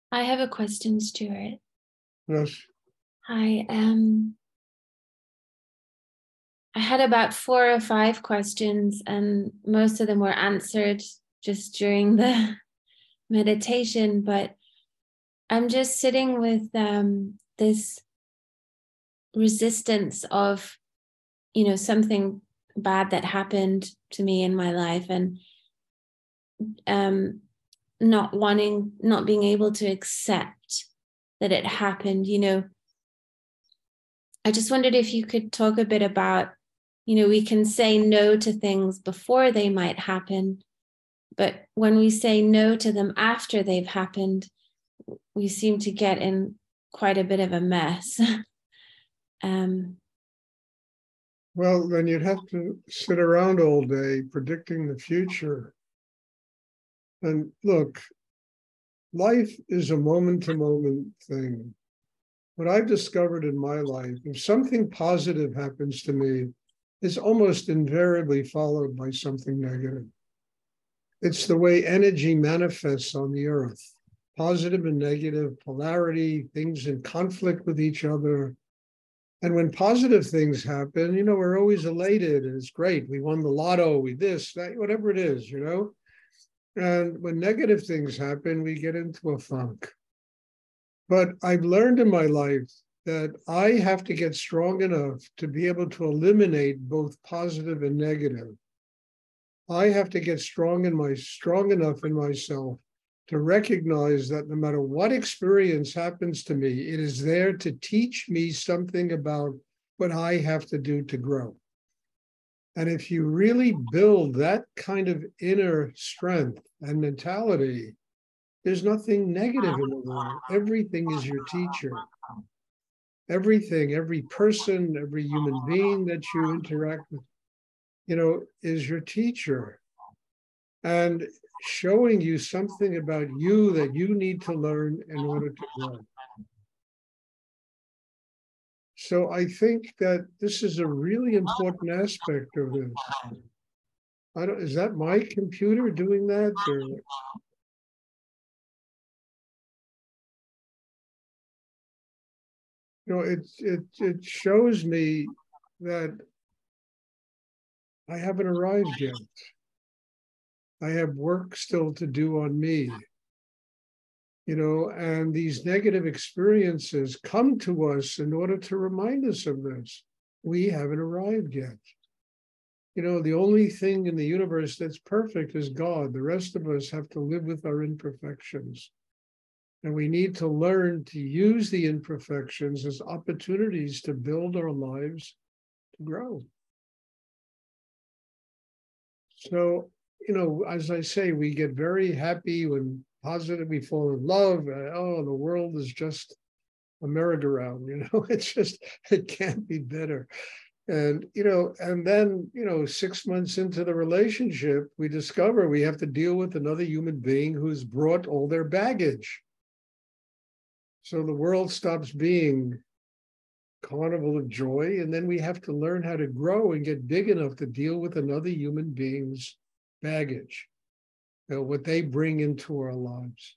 I have a question, Stuart. Yes. Hi. I had about 4 or 5 questions, and most of them were answered just during the meditation. But I'm just sitting with this resistance of, something bad that happened to me in my life, and not being able to accept that it happened. I just wondered if you could talk a bit about, we can say no to things before they might happen, but when we say no to them after they've happened, we seem to get in quite a bit of a mess. Well, then you'd have to sit around all day predicting the future. And look, life is a moment-to-moment thing. What I've discovered in my life, if something positive happens to me, it's almost invariably followed by something negative. It's the way energy manifests on the earth. Positive and negative, polarity, things in conflict with each other. And when positive things happen, we're always elated and it's great. We won the lotto, we this, that, whatever it is, And when negative things happen, we get into a funk. But I've learned in my life that I have to get strong enough to be able to eliminate both positive and negative. I have to get strong enough in myself to recognize that no matter what experience happens to me, it is there to teach me something about what I have to do to grow. And if you really build that kind of inner strength and mentality, there's nothing negative in the world. Everything is your teacher. Everything, every person, every human being that you interact with, is your teacher. And showing you something about you that you need to learn in order to grow. So I think that this is a really important aspect of this. Is that my computer doing that? Or it shows me that I haven't arrived yet. I have work still to do on me. And these negative experiences come to us in order to remind us of this. We haven't arrived yet. The only thing in the universe that's perfect is God. The rest of us have to live with our imperfections. And we need to learn to use the imperfections as opportunities to build our lives to grow. So, as I say, we get very happy when positive, we fall in love. The world is just a merry-go-round, it can't be better. And, and then, 6 months into the relationship, we discover we have to deal with another human being who's brought all their baggage. So the world stops being carnival of joy, and then we have to learn how to grow and get big enough to deal with another human being's baggage, what they bring into our lives.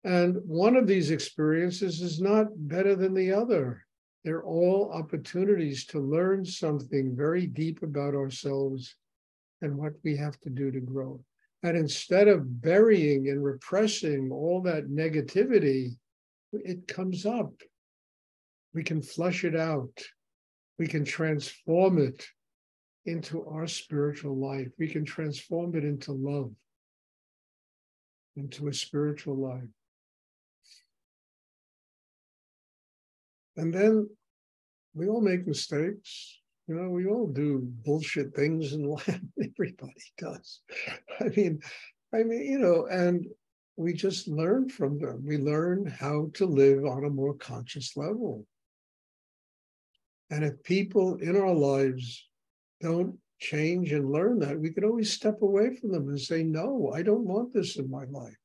And one of these experiences is not better than the other. They're all opportunities to learn something very deep about ourselves and what we have to do to grow. And instead of burying and repressing all that negativity, it comes up. We can flush it out. We can transform it into our spiritual life. We can transform it into love, into a spiritual life. And then we all make mistakes. We all do bullshit things in life. Everybody does. I mean, and we just learn from them. We learn how to live on a more conscious level. And if people in our lives don't change and learn that, we could always step away from them and say, no, I don't want this in my life.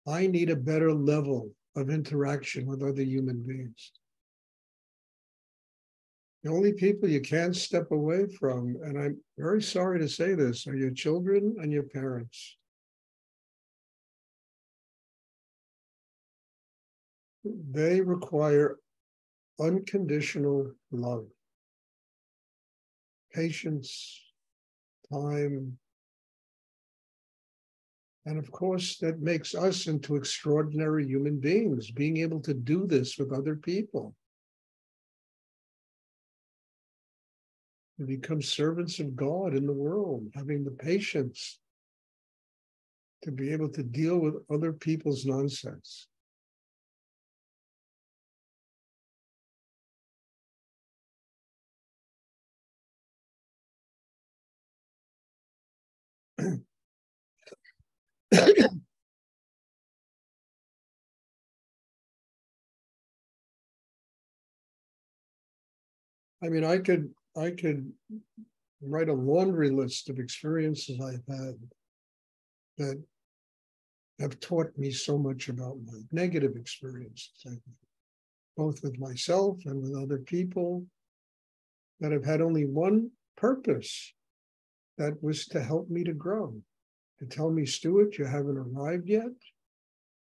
I need a better level of interaction with other human beings. The only people you can't step away from, and I'm very sorry to say this, are your children and your parents. They require unconditional love, patience, time, and of course, that makes us into extraordinary human beings, being able to do this with other people. To become servants of God in the world, having the patience to be able to deal with other people's nonsense. I mean, I could write a laundry list of experiences I've had that have taught me so much about my negative experiences, both with myself and with other people, that have had only one purpose, that was to help me to grow, to tell me, Stuart, you haven't arrived yet.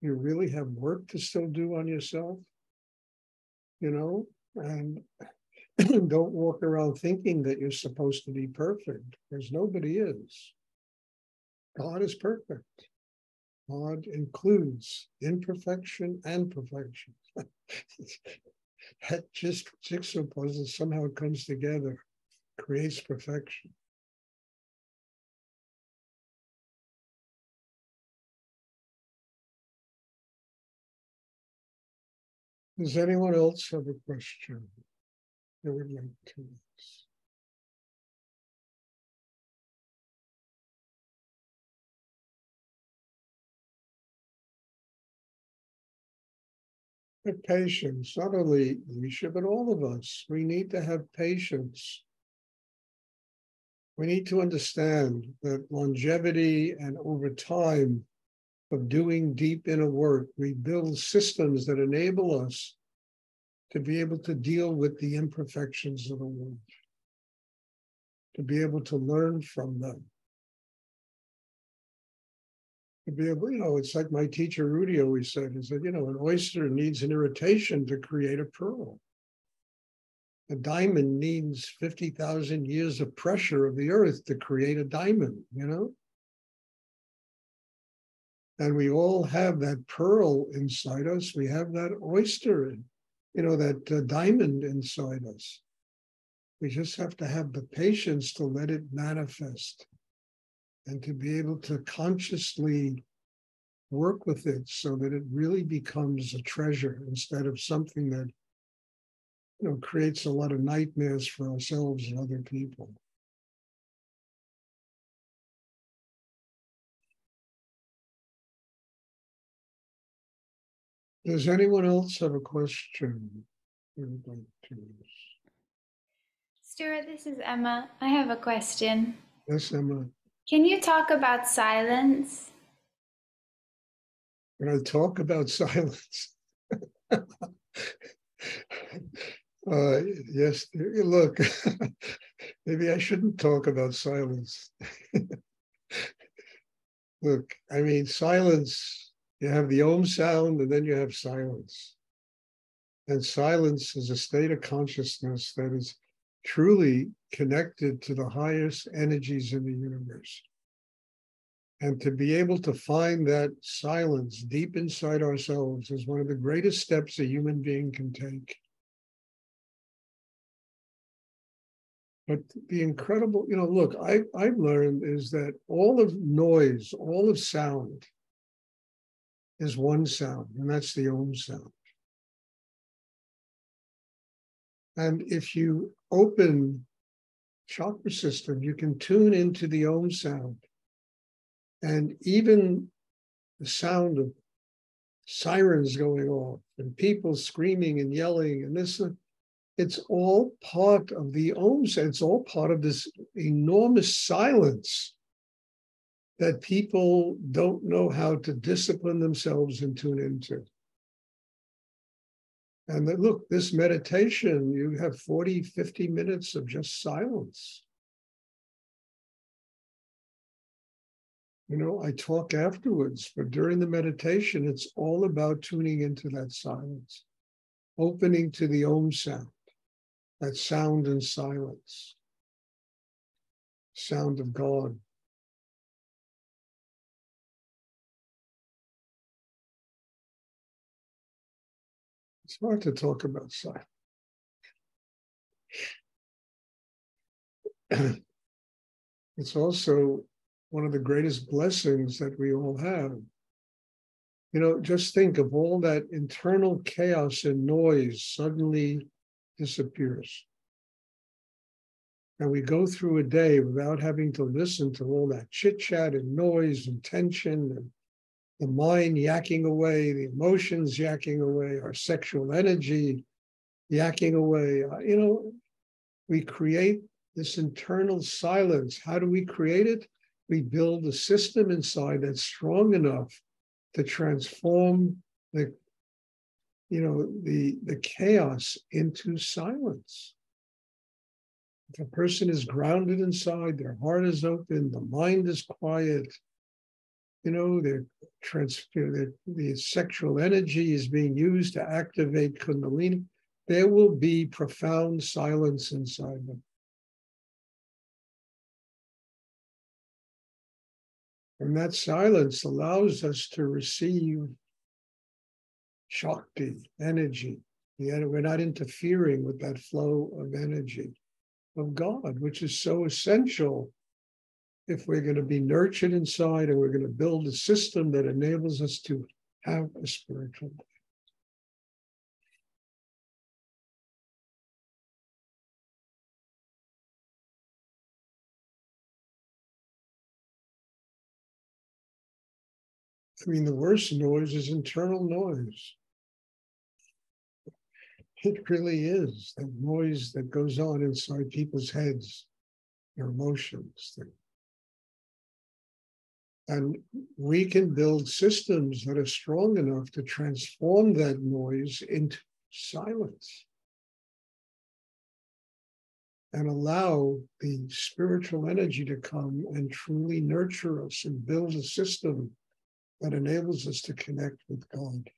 You really have work to still do on yourself, and don't walk around thinking that you're supposed to be perfect, because nobody is. God is perfect. God includes imperfection and perfection. That just jigsaw puzzle somehow comes together, creates perfection. Does anyone else have a question they would like to ask? But patience, not only Alicia, but all of us, we need to have patience. We need to understand that longevity and over time of doing deep inner work, we build systems that enable us to be able to deal with the imperfections of the world, to be able to learn from them, to be able, it's like my teacher Rudy always said, he said, an oyster needs an irritation to create a pearl. A diamond needs 50,000 years of pressure of the earth to create a diamond, And we all have that pearl inside us. We have that oyster, that diamond inside us. We just have to have the patience to let it manifest and to be able to consciously work with it so that it really becomes a treasure instead of something that, creates a lot of nightmares for ourselves and other people. Does anyone else have a question? Stuart, this is Emma. I have a question. Yes, Emma. Can you talk about silence? When I talk about silence, yes, look, maybe I shouldn't talk about silence. Look, I mean, silence, you have the Om sound and then you have silence. And silence is a state of consciousness that is truly connected to the highest energies in the universe. And to be able to find that silence deep inside ourselves is one of the greatest steps a human being can take. But the incredible, look, I've learned is that all of noise, all of sound is one sound, and that's the Om sound. And if you open chakra system, you can tune into the Om sound. And even the sound of sirens going off and people screaming and yelling and this, It's all part of the ohms. It's all part of this enormous silence that people don't know how to discipline themselves and tune into. And that, look, this meditation, you have 40, 50 minutes of just silence. You know, I talk afterwards, but during the meditation, it's all about tuning into that silence, opening to the Om sound, that sound and silence, sound of God. It's hard to talk about silence. It's also one of the greatest blessings that we all have. You know, just think of all that internal chaos and noise suddenly disappears. And we go through a day without having to listen to all that chit chat and noise and tension and the mind yakking away, the emotions yakking away, our sexual energy yakking away. You know, we create this internal silence. How do we create it? We build a system inside that's strong enough to transform the chaos into silence. If a person is grounded inside, their heart is open, the mind is quiet, you know, the sexual energy is being used to activate Kundalini, there will be profound silence inside them. And that silence allows us to receive Shakti, energy. We're not interfering with that flow of energy of God, which is so essential if we're going to be nurtured inside and we're going to build a system that enables us to have a spiritual life. I mean, the worst noise is internal noise. It really is, the noise that goes on inside people's heads, their emotions. And we can build systems that are strong enough to transform that noise into silence and allow the spiritual energy to come and truly nurture us and build a system that enables us to connect with God.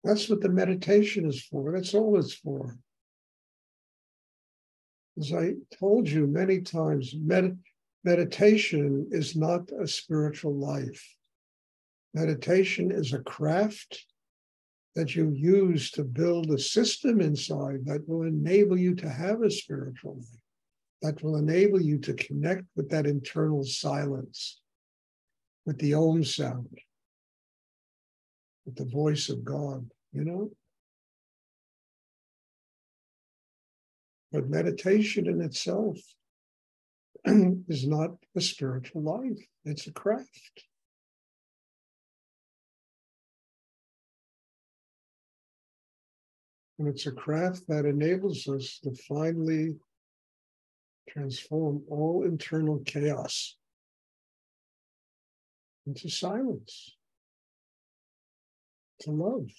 That's what the meditation is for. That's all it's for. As I told you many times, meditation is not a spiritual life. Meditation is a craft that you use to build a system inside that will enable you to have a spiritual life, that will enable you to connect with that internal silence, with the Om sound, with the voice of God, you know? But meditation in itself is not a spiritual life. It's a craft. And it's a craft that enables us to finally transform all internal chaos into silence, to love.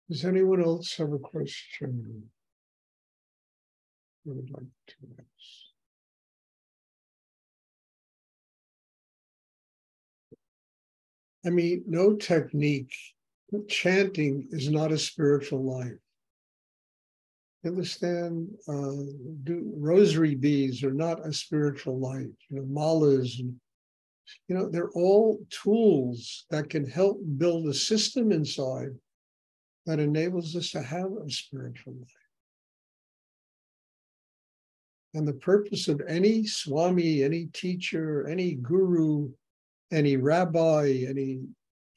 Does anyone else have a question they would like to ask? I mean, no technique, chanting is not a spiritual life. You understand? Rosary beads are not a spiritual life. You know, malas, and, you know, they're all tools that can help build a system inside that enables us to have a spiritual life. And the purpose of any swami, any teacher, any guru, any rabbi, any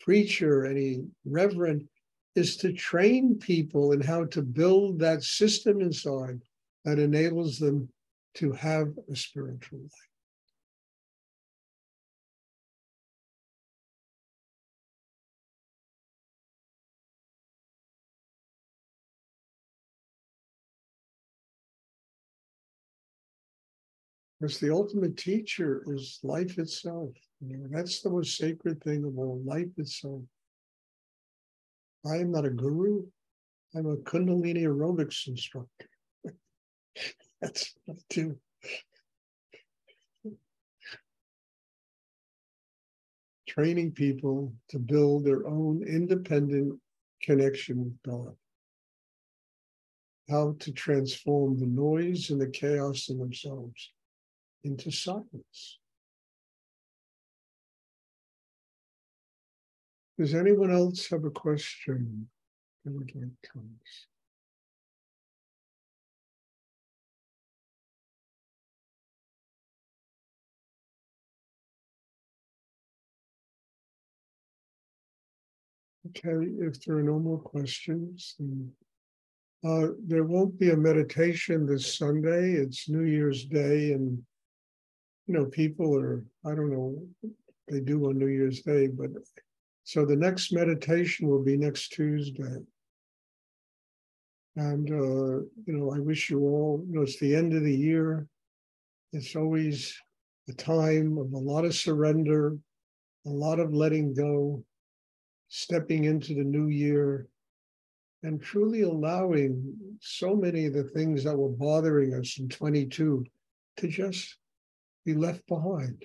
preacher, any reverend, is to train people in how to build that system inside that enables them to have a spiritual life. Because the ultimate teacher is life itself. That's the most sacred thing of all, life itself. I am not a guru. I'm a Kundalini aerobics instructor. That's what I do. Training people to build their own independent connection with God. How to transform the noise and the chaos in themselves into silence. Does anyone else have a question? Okay, if there are no more questions, then, there won't be a meditation this Sunday. It's New Year's Day, and people are, I don't know what they do on New Year's Day, but so the next meditation will be next Tuesday. And, I wish you all, it's the end of the year. It's always a time of a lot of surrender, a lot of letting go, stepping into the new year, and truly allowing so many of the things that were bothering us in 22 to just be left behind.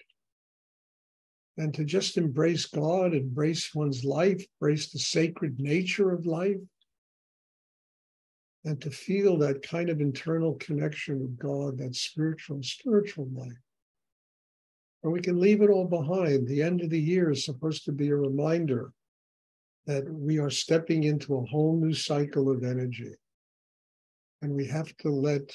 And to just embrace God, embrace one's life, embrace the sacred nature of life, and to feel that kind of internal connection with God, that spiritual life. And we can leave it all behind. The end of the year is supposed to be a reminder that we are stepping into a whole new cycle of energy. And we have to let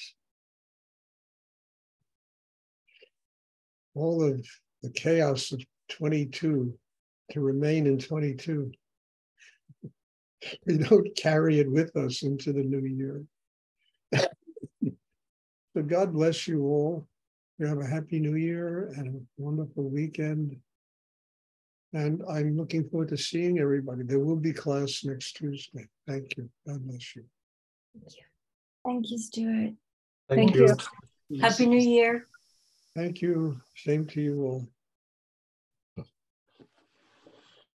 all of the chaos of 22 to remain in 22. We don't carry it with us into the new year. So God bless you all. You have a happy new year and a wonderful weekend. And I'm looking forward to seeing everybody. There will be class next Tuesday. Thank you. God bless you. Thank you. Thank you, Stuart. Thank you. Yes. Happy New Year. Thank you. Same to you all.